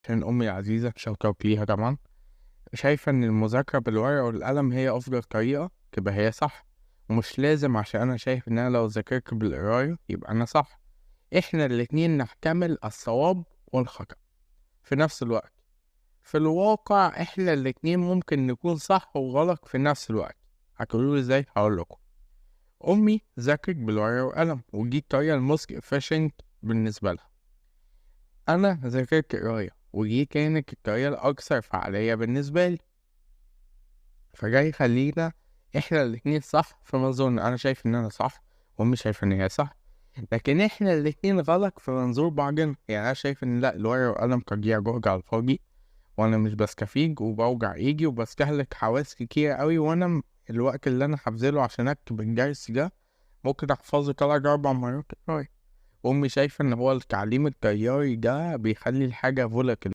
عشان أمي العزيزة شاطرة فيها طبعًا، شايفة إن المذاكرة بالورقة والقلم هي أفضل طريقة تبقى هي صح، ومش لازم عشان أنا شايف إن أنا لو ذاكرت بالقراية يبقى أنا صح، إحنا الاتنين نحتمل الصواب والخطأ في نفس الوقت، في الواقع إحنا الاتنين ممكن نكون صح وغلط في نفس الوقت، هتقولوا لي إزاي؟ هاقول لكم. أمي ذاكرت بالورقة والقلم ودي الطريقة الموست efficient بالنسبة لها. أنا ذاكرت قراية ودي كانت الطريقة الأكثر فعالية بالنسبة لي، فده يخلينا إحنا الاتنين صح في منظورنا. أنا شايف إن أنا صح وأمي شايفة إن هي صح، لكن إحنا الاتنين غلط في منظور بعضنا. يعني أنا شايف إن لأ، الورقة والقلم تضييع جهد على الفاضي، وأنا مش بستفيد وبوجع إيدي وبستهلك حواس كتير أوي، وأنا الوقت اللي أنا هبذله عشان أكتب الدرس ده ممكن أحفظه 3 4 مرات قراية. أمي شايفة إن هو التعليم التياري ده بيخلي الحاجة volatile.